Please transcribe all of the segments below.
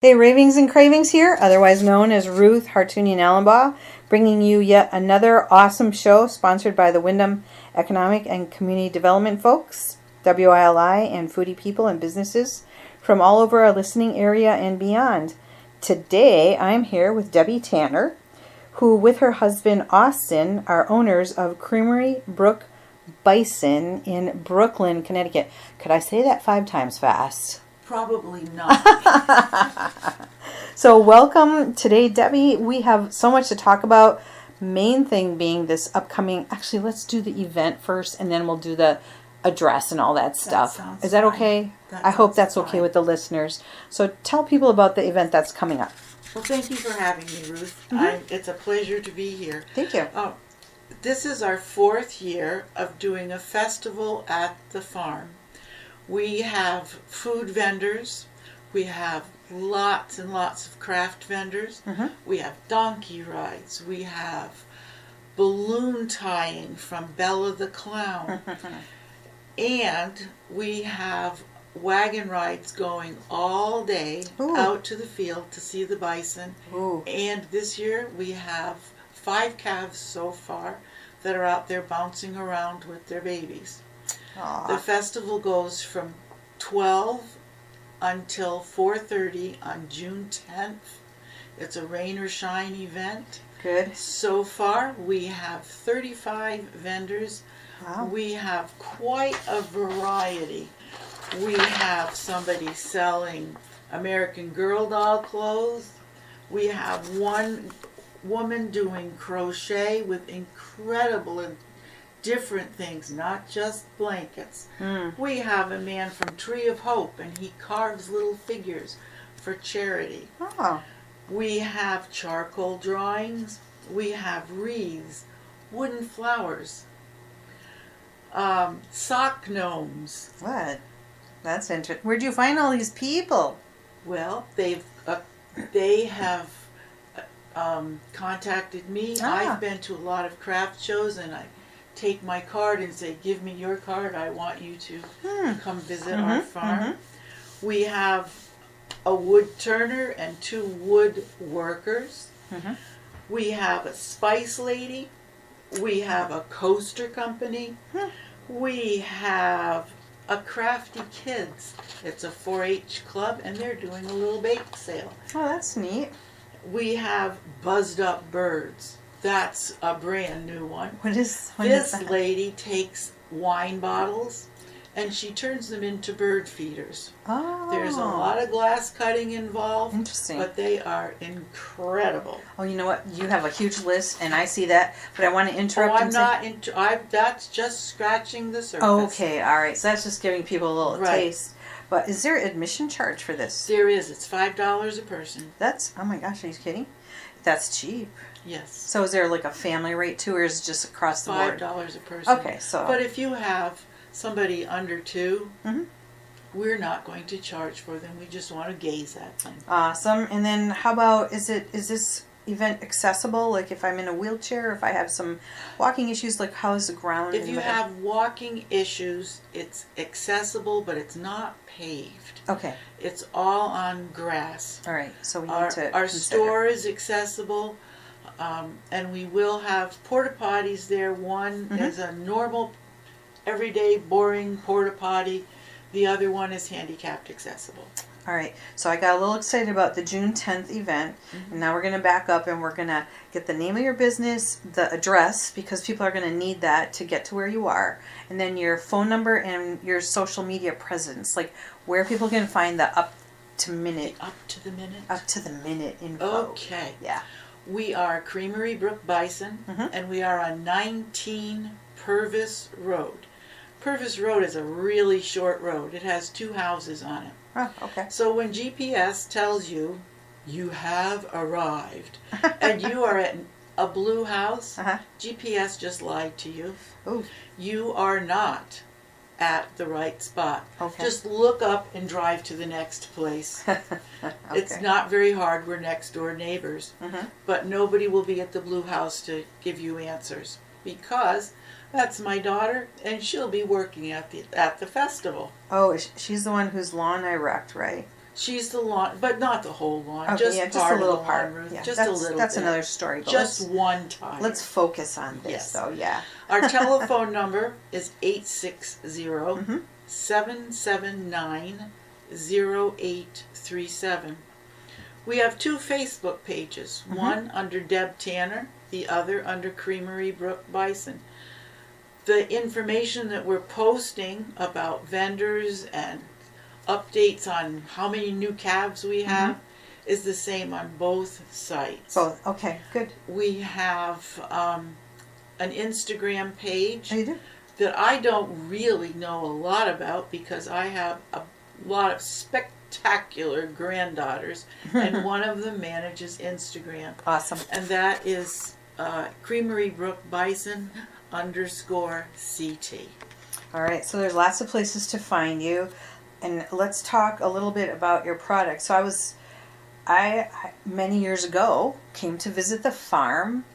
Hey, Ravings and Cravings here, otherwise known as Ruth Hartunian Allenbaugh, bringing you yet another awesome show sponsored by the Wyndham Economic and Community Development folks, WILI, and foodie people and businesses from all over our listening area and beyond. Today, I'm here with Debbie Tanner, who with her husband Austin are owners of Creamery Brook Bison in Brooklyn, Connecticut. Could I say that 5 times fast? Probably not. So welcome today, Debbie. We have so much to talk about. Main thing being this upcoming, actually let's do the event first and then we'll do the address and all that stuff. Is that okay? I hope that's okay with the listeners. So tell people about the event that's coming up. Well, thank you for having me, Ruth. It's a pleasure to be here. Thank you. This is our 4th year of doing a festival at the farm. We have food vendors. We have lots and lots of craft vendors. We have donkey rides. We have balloon tying from Bella the Clown. And we have wagon rides going all day out to the field to see the bison. And this year we have 5 calves so far that are out there bouncing around with their babies. Aww. The festival goes from 12 until 4:30 on June 10th. It's a rain or shine event. Good. So far, we have 35 vendors. Wow. We have quite a variety. We have somebody selling American Girl doll clothes. We have one woman doing crochet with incredible and different things, not just blankets. We have a man from Tree of Hope, and he carves little figures for charity. Oh. We have charcoal drawings. We have wreaths, wooden flowers, sock gnomes. What? That's interesting. Where'd you find all these people? Well, they have contacted me. I've been to a lot of craft shows, and I take my card and say, give me your card. I want you to come visit our farm. We have a wood turner and 2 wood workers. We have a spice lady. We have a coaster company. We have a Crafty Kids. It's a 4-H club, and they're doing a little bake sale. Oh, that's neat. We have Buzzed Up Birds. That's a brand new one. What is This that? lady takes wine bottles and she turns them into bird feeders. Oh. There's a lot of glass cutting involved. Interesting. But they are incredible. Oh, you know what? You have a huge list, and I see that, but I want to interrupt. That's just scratching the surface. Okay, all right. So that's just giving people a little taste. But is there admission charge for this? There is. It's $5 a person. That's, oh my gosh, are you kidding? That's cheap. Yes. So is there like a family rate too, or is it just across the board? $5 a person. Okay, so. But if you have somebody under 2, we're not going to charge for them. We just want to gaze at them. Awesome. And then how about, is this event accessible? Like if I'm in a wheelchair, if I have some walking issues, like how is the ground? If you have walking issues, it's accessible, but it's not paved. Okay. It's all on grass. All right. So we need to Our consider. store is accessible, and we will have porta potties there. One is a normal, everyday, boring porta potty. The other one is handicapped accessible. All right, so I got a little excited about the June 10th event, and now we're going to back up and we're going to get the name of your business, the address, because people are going to need that to get to where you are, and then your phone number and your social media presence, like where people can find the up to the minute info. Okay. Yeah. We are Creamery Brook Bison, and we are on 19 Purvis Road. Purvis Road is a really short road. It has 2 houses on it. Oh, okay. So when GPS tells you, you have arrived, and you are at a blue house, GPS just lied to you. Ooh. You are not at the right spot. Okay. Just look up and drive to the next place. It's not very hard. We're next door neighbors. But nobody will be at the blue house to give you answers, because That's my daughter, and she'll be working at the festival. Oh, she's the one whose lawn I wrecked, right? She's the lawn, but not the whole lawn. Okay, Just yeah, just a part little of the part. lawn, Ruth. Yeah, just that's, a little that's bit. another story. But Just one time. let's focus on this. Yes. So yeah. Our telephone number is 860 Mm-hmm. 779 0837. We have 2 Facebook pages, Mm-hmm. one under Deb Tanner, the other under Creamery Brook Bison. The information that we're posting about vendors and updates on how many new calves we have is the same on both sites. Both. Okay, good. We have an Instagram page Oh, you do? that I don't really know a lot about because I have a lot of spectacular granddaughters, and one of them manages Instagram. Awesome. And that is Creamery Brook Bison _CT. All right, so there's lots of places to find you, and let's talk a little bit about your product. So I many years ago came to visit the farm.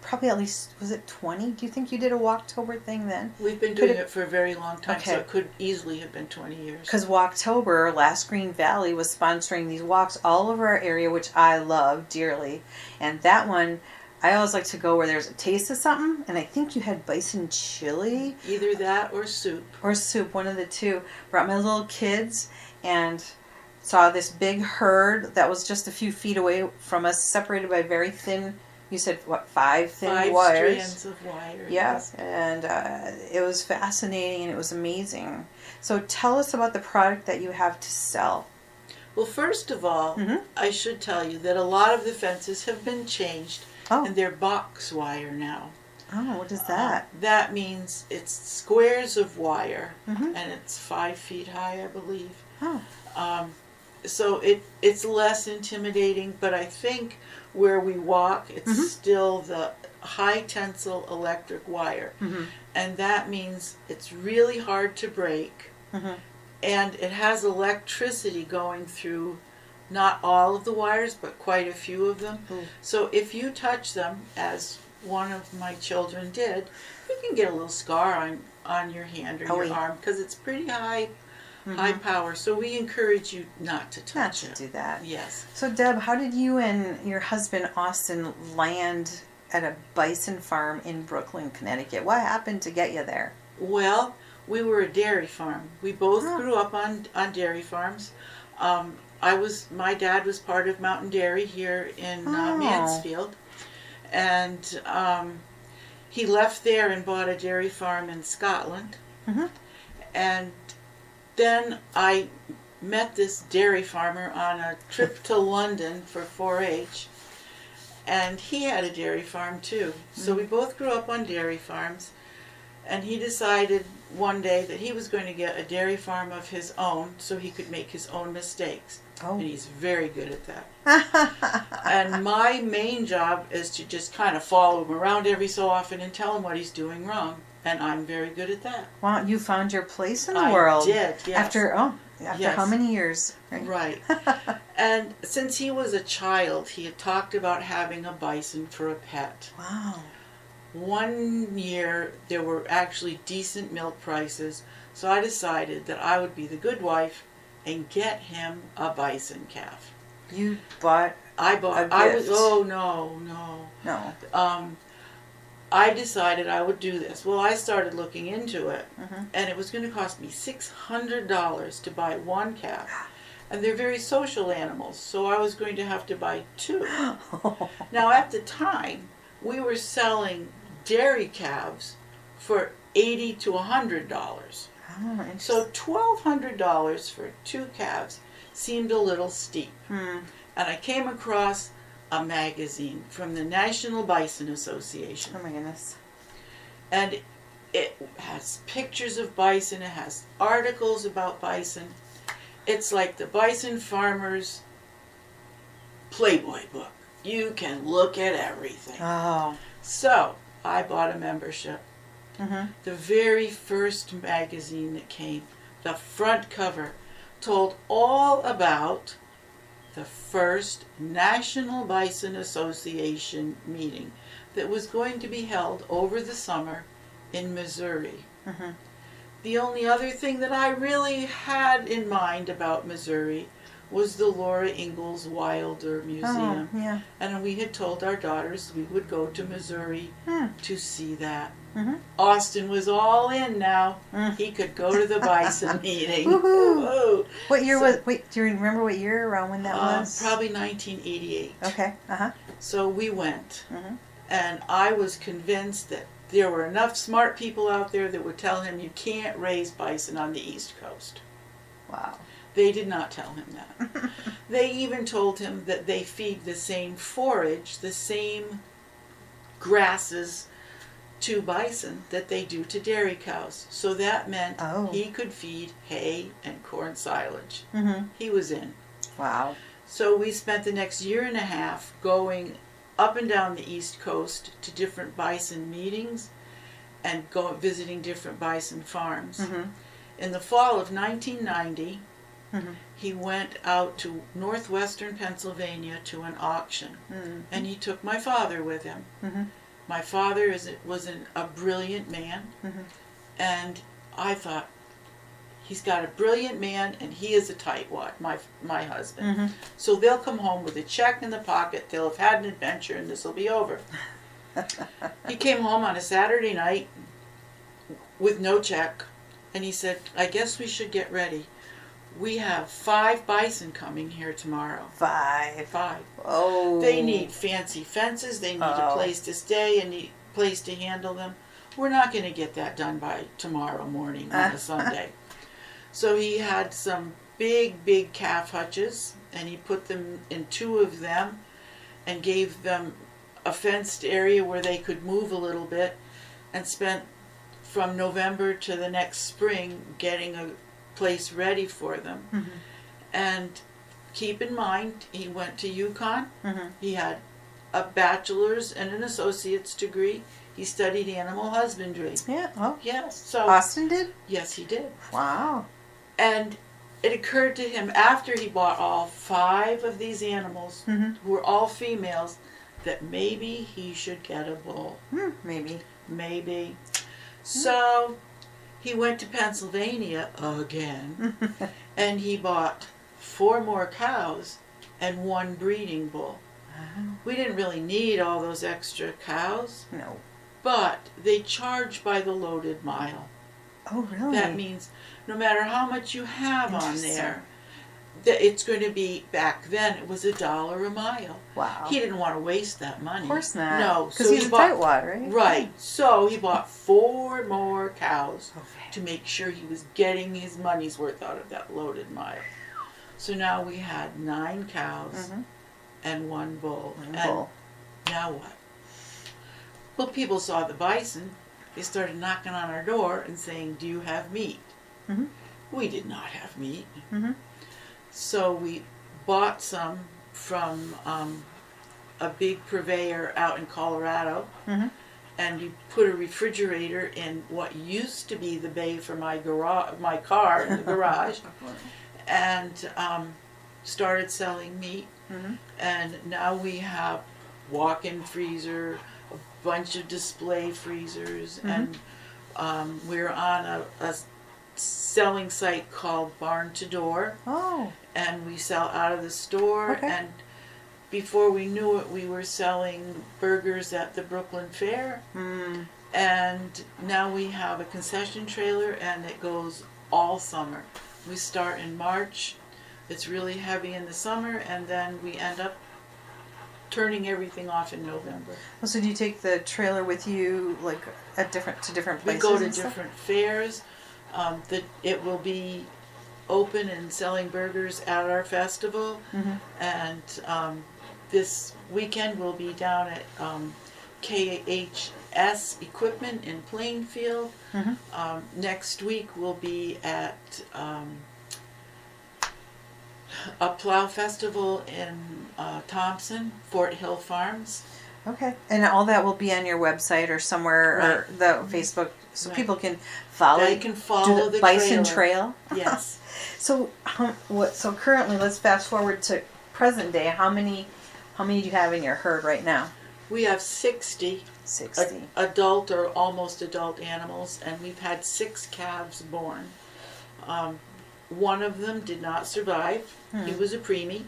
Probably at least, was it 20? Do you think you did a Walktober thing then? We've been doing it for a very long time, Okay. so it could easily have been 20 years. Because Walktober, Last Green Valley was sponsoring these walks all over our area, which I love dearly. And that one, I always like to go where there's a taste of something, and I think you had bison chili. Either that or soup. Or soup, one of the two. Brought my little kids and saw this big herd that was just a few feet away from us, separated by very thin, you said, what, 5 thin 5 wires? strands of wire. Yeah, Yes. and it was fascinating and it was amazing. So tell us about the product that you have to sell. Well, first of all, Mhm. I should tell you that a lot of the fences have been changed, Oh, and they're box wire now. what is that? That means it's squares of wire, Mhm. and it's 5 feet high, I believe. Oh, So it's less intimidating, but I think where we walk, it's Mhm. still the high tensile electric wire. Mhm. And that means it's really hard to break, Mhm. and it has electricity going through not all of the wires, but quite a few of them. Ooh. So if you touch them, as one of my children did, you can get a little scar on your hand or Oh, your yeah. arm, because it's pretty high Mhm. power. So we encourage you not to Not touch to it. do that. Yes. So Deb, how did you and your husband Austin land at a bison farm in Brooklyn, Connecticut? What happened to get you there? Well, we were a dairy farm. We both Oh. grew up on dairy farms. My dad was part of Mountain Dairy here in Oh. Mansfield, and he left there and bought a dairy farm in Scotland. Mhm. And then I met this dairy farmer on a trip to London for 4-H, and he had a dairy farm too. So we both grew up on dairy farms, and he decided one day that he was going to get a dairy farm of his own so he could make his own mistakes. Oh. And he's very good at that. And my main job is to just kind of follow him around every so often and tell him what he's doing wrong. And I'm very good at that. Wow, you found your place in the I world. did, yes. After Yes. how many years? Right. And since he was a child, he had talked about having a bison for a pet. Wow. One year, there were actually decent milk prices, so I decided that I would be the good wife and get him a bison calf. You bought I bought. A I was. gift. Oh no, no. no. I decided I would do this. Well, I started looking into it, Mhm. and it was going to cost me $600 to buy one calf. And they're very social animals, so I was going to have to buy 2. Now, at the time, we were selling dairy calves for $80 to $100. Oh, interesting. So $1,200 for 2 calves seemed a little steep. Hmm. And I came across a magazine from the National Bison Association. Oh my goodness. And it has pictures of bison, it has articles about bison. It's like the Bison Farmer's Playboy book. You can look at everything. Oh. So, I bought a membership. Mhm. The very first magazine that came, the front cover, told all about the first National Bison Association meeting that was going to be held over the summer in Missouri. Mhm. The only other thing that I really had in mind about Missouri was the Laura Ingalls Wilder Museum. Oh, yeah. And we had told our daughters we would go to Missouri to see that. Mm-hmm. Austin was all in now. He could go to the bison meeting. Woohoo! What year was? Wait, do you remember what year around when that was? Probably 1988. Okay. So we went, and I was convinced that there were enough smart people out there that would tell him you can't raise bison on the East Coast. Wow. They did not tell him that. They even told him that they feed the same forage, the same grasses to bison that they do to dairy cows. So that meant he could feed hay and corn silage. He was in. Wow. So we spent the next year and a half going up and down the East Coast to different bison meetings and visiting different bison farms. In the fall of 1990, he went out to northwestern Pennsylvania to an auction, and he took my father with him. My father was a brilliant man, and I thought, he's got a brilliant man, and he is a tightwad, my husband. So they'll come home with a check in the pocket, they'll have had an adventure, and this will be over. He came home on a Saturday night with no check, and he said, I guess we should get ready. We have 5 bison coming here tomorrow. 5? 5. Oh. They need fancy fences, they need a place to stay, and a place to handle them. We're not going to get that done by tomorrow morning on a Sunday. So he had some big calf hutches, and he put them in 2 of them and gave them a fenced area where they could move a little bit, and spent from November to the next spring getting a place ready for them. And keep in mind, he went to UConn. He had a bachelor's and an associate's degree. He studied animal husbandry. Yeah. Oh. Yes. So Austin did? Yes, he did. Wow. And it occurred to him after he bought all 5 of these animals, who were all females, that maybe he should get a bull. Maybe. So he went to Pennsylvania again, and he bought 4 more cows and 1 breeding bull. We didn't really need all those extra cows. No. But they charge by the loaded mile. Oh, really? That means no matter how much you have on there, it's going to be, back then it was $1 a mile. Wow. He didn't want to waste that money. Of course not. No. Because he's a tightwad, right? Right. So he bought 4 more cows to make sure he was getting his money's worth out of that loaded mile. So now we had 9 cows and 1 bull. Now what? Well, people saw the bison. They started knocking on our door and saying, do you have meat? We did not have meat. So we bought some from a big purveyor out in Colorado, and you put a refrigerator in what used to be the bay for my car in the garage, and started selling meat. And now we have walk-in freezer, a bunch of display freezers, and we're on a selling site called Barn to Door. Oh. And we sell out of the store. And before we knew it, we were selling burgers at the Brooklyn Fair. And now we have a concession trailer, and it goes all summer. We start in March. It's really heavy in the summer, and then we end up turning everything off in November. So do you take the trailer with you, like to different places? We go to different fairs. It will be open and selling burgers at our festival, and this weekend we'll be down at KHS Equipment in Plainfield. Next week we'll be at a plow festival in Thompson, Fort Hill Farms. Okay, and all that will be on your website or somewhere, or the Facebook, so people can follow. They can follow the Bison trailer. Trail. Yes. So, so currently, let's fast forward to present day. How many do you have in your herd right now? We have 60. 60 adult or almost adult animals, and we've had 6 calves born. One of them did not survive. He was a preemie.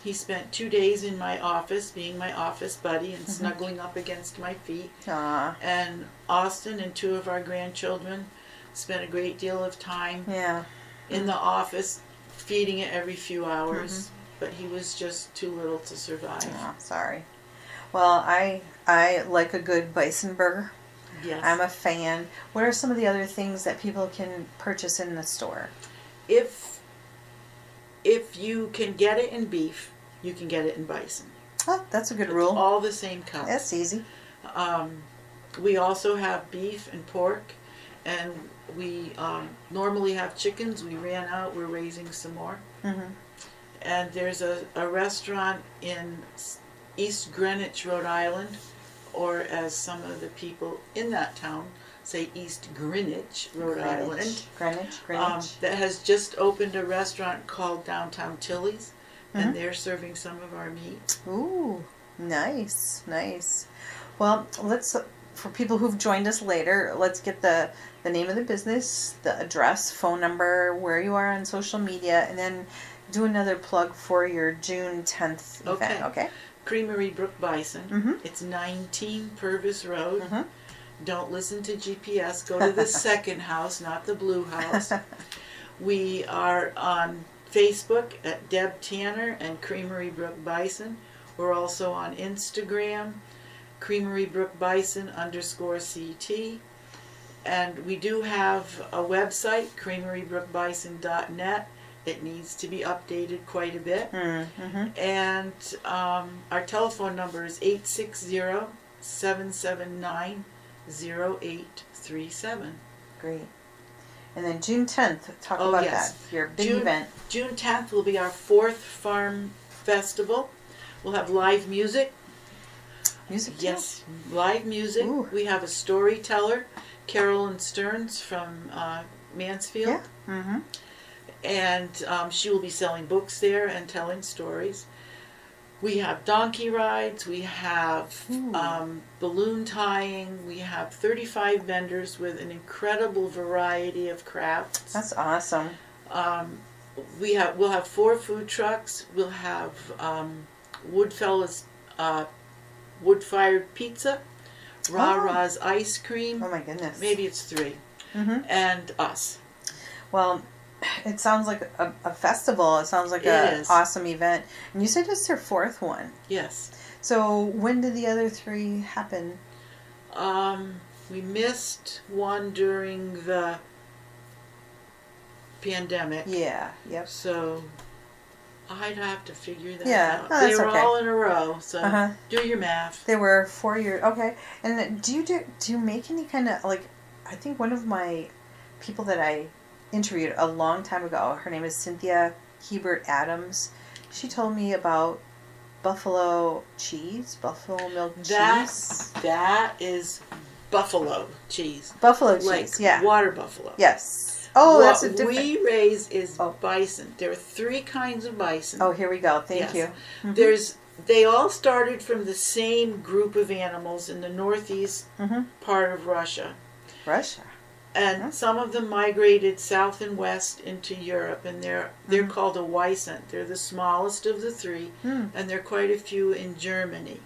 He spent 2 days in my office, being my office buddy and snuggling up against my feet. Aww. And Austin and 2 of our grandchildren spent a great deal of time in the office, feeding it every few hours. But he was just too little to survive. Oh, sorry. Well, I like a good bison burger. Yes. I'm a fan. What are some of the other things that people can purchase in the store? If you can get it in beef, you can get it in bison. Oh, that's a good It's rule. all the same cup. That's easy. We also have beef and pork, and we normally have chickens. We ran out. We're raising some more. And there's a restaurant in East Greenwich, Rhode Island, or as some of the people in that town say, East Greenwich, Rhode Island. Greenwich. That has just opened a restaurant called Downtown Tilly's, and they're serving some of our meat. Ooh, nice. Well, let's, for people who've joined us later, let's get the name of the business, the address, phone number, where you are on social media, and then do another plug for your June 10th event, okay? Creamery Brook Bison. It's 19 Purvis Road. Don't listen to GPS. Go to the second house, not the blue house. We are on Facebook at Deb Tanner and Creamery Brook Bison. We're also on Instagram, Creamery Brook Bison _CT. And we do have a website, creamerybrookbison.net. It needs to be updated quite a bit. And our telephone number is 860-779-0837. Great. And then June 10th, talk about that, your big event. June 10th will be our 4th Farm Festival. We'll have live music. Music too? Yes, live music. Ooh. We have a storyteller, Carolyn Stearns from Mansfield. Yeah. And she will be selling books there and telling stories. We have donkey rides, we have balloon tying, we have 35 vendors with an incredible variety of crafts. That's awesome. We'll have 4 food trucks. We'll have Woodfellas wood-fired pizza, Ra's ice cream. Oh my goodness. Maybe it's 3. And us. Well, it sounds like a festival. It sounds like an awesome event. And you said it's your 4th one. Yes. So when did the other 3 happen? We missed one during the pandemic. Yeah. Yep. So I'd have to figure that out. No, They that's were okay. all in a row, so do your math. They were 4 years. Okay. And do you make any kind of, like, I think one of my people that I interviewed a long time ago, her name is Cynthia Hebert Adams. She told me about buffalo milk cheese. That is buffalo cheese. Buffalo cheese, like yeah. Water buffalo. Yes. Oh, that's a What different. we raise is bison. There are 3 kinds of bison. Oh, here we go. Thank you. They all started from the same group of animals in the northeast part of Russia. Russia. And some of them migrated south and west into Europe, and they're called a Weissent. They're the smallest of the 3, and there are quite a few in Germany.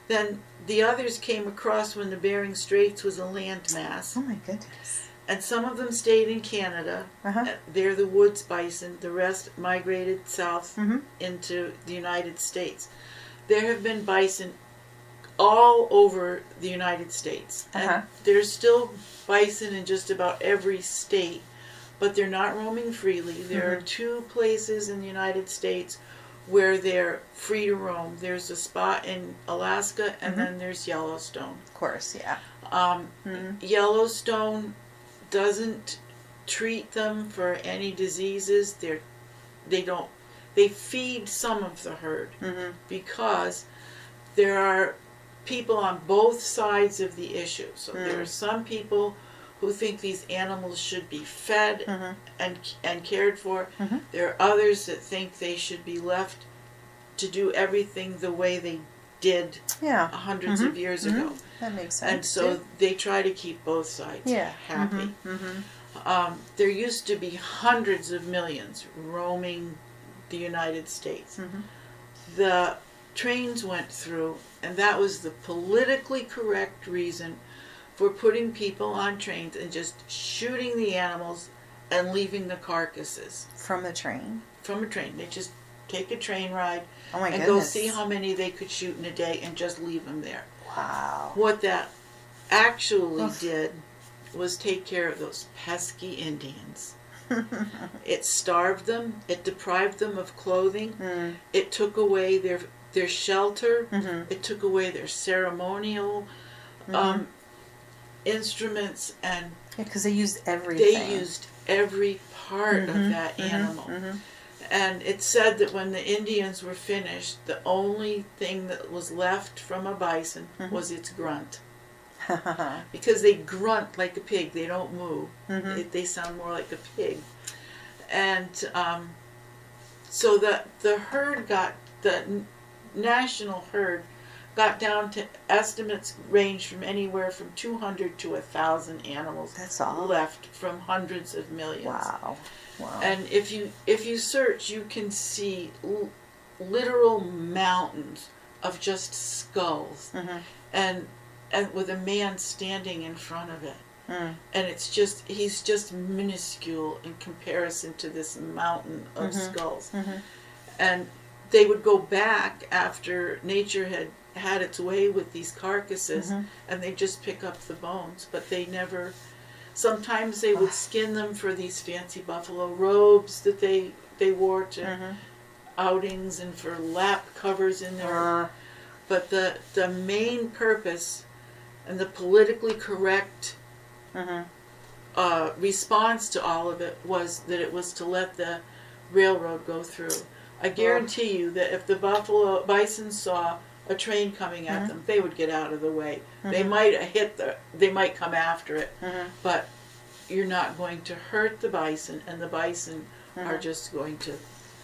Then the others came across when the Bering Straits was a landmass. Oh my goodness. And some of them stayed in Canada. They're the woods bison. The rest migrated south into the United States. There have been bison all over the United States. And there's still bison in just about every state, but they're not roaming freely. There are 2 places in the United States where they're free to roam. There's a spot in Alaska, and then there's Yellowstone. Of course, yeah. Yellowstone doesn't treat them for any diseases. They feed some of the herd because there are people on both sides of the issue. So there are some people who think these animals should be fed and cared for. There are others that think they should be left to do everything the way they did hundreds of years ago. That makes sense. And so they try to keep both sides happy. There used to be hundreds of millions roaming the United States. Mm-hmm. The trains went through, and that was the politically correct reason for putting people on trains and just shooting the animals and leaving the carcasses. From the train? From a train. They just take a train ride and goodness. Go see how many they could shoot in a day and just leave them there. Wow. What that actually did was take care of those pesky Indians. It starved them. It deprived them of clothing. It took away their shelter. It took away their ceremonial instruments, and because they used everything. They used every part of that animal. And it said that when the Indians were finished, the only thing that was left from a bison was its grunt. Because they grunt like a pig. They don't move. They sound more like a pig. And so the herd the national herd got down to, estimates range from anywhere from 200 to 1,000 animals. That's all left from hundreds of millions. Wow. And if you search, you can see literal mountains of just skulls, and with a man standing in front of it. And he's just minuscule in comparison to this mountain of skulls. And they would go back after nature had its way with these carcasses, and they just pick up the bones, but they never. Sometimes they would skin them for these fancy buffalo robes that they wore to outings and for lap covers in there. But the main purpose and the politically correct response to all of it was that it was to let the railroad go through. I guarantee you that if the bison saw a train coming at them, they would get out of the way. They might they might come after it, but you're not going to hurt the bison, and the bison are just going to.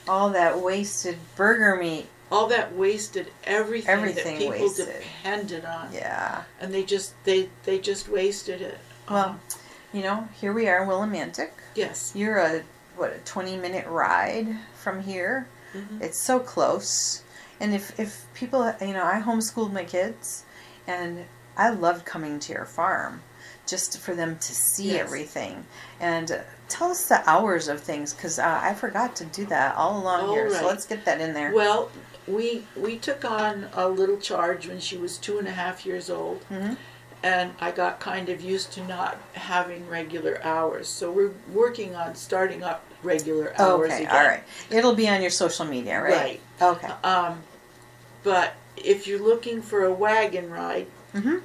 All that wasted burger meat. All that wasted everything that people wasted. Depended on. Yeah. And they just wasted it. Well, here we are in Willimantic. Yes. You're a 20-minute ride from here. It's so close. And if people, I homeschooled my kids, and I loved coming to your farm just for them to see everything. And tell us the hours of things, because I forgot to do that all along here. Right. So let's get that in there. Well, we took on a little charge when she was 2.5 years old. And I got kind of used to not having regular hours. So we're working on starting up regular hours again. All right. It'll be on your social media, right? Right. Okay. But if you're looking for a wagon ride,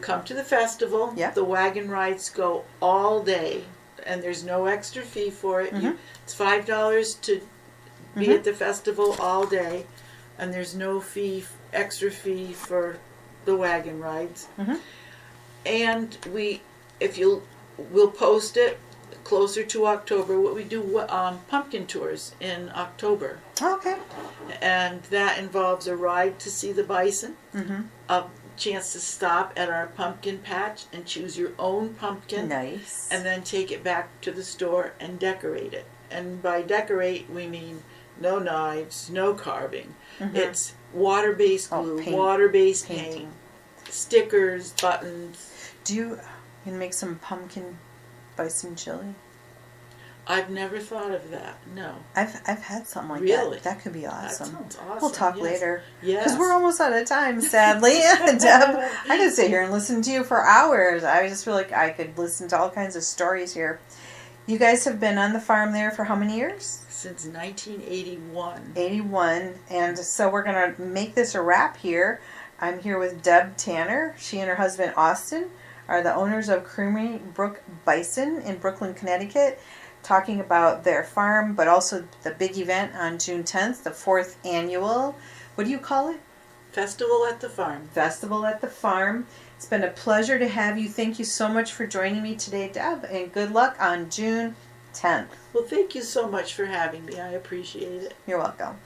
come to the festival. Yep. The wagon rides go all day, and there's no extra fee for it. It's $5 to be at the festival all day, and there's no extra fee for the wagon rides. And we'll post it closer to October. What we do pumpkin tours in October. Okay. And that involves a ride to see the bison, a chance to stop at our pumpkin patch and choose your own pumpkin. Nice. And then take it back to the store and decorate it. And by decorate, we mean no knives, no carving. It's water-based glue, water-based paint, stickers, buttons. Do you make some pumpkin bison chili? I've never thought of that. No. I've had something like really? that. That could be awesome. That sounds awesome. We'll talk later. Yes. Because we're almost out of time, sadly. Deb, I could sit here and listen to you for hours. I just feel like I could listen to all kinds of stories here. You guys have been on the farm there for how many years? Since 1981. 81. And so we're going to make this a wrap here. I'm here with Deb Tanner. She and her husband, Austin, are the owners of Creamery Brook Bison in Brooklyn, Connecticut, talking about their farm, but also the big event on June 10th, the 4th annual, what do you call it? Festival at the Farm. Festival at the Farm. It's been a pleasure to have you. Thank you so much for joining me today, Deb, and good luck on June 10th. Well, thank you so much for having me. I appreciate it. You're welcome.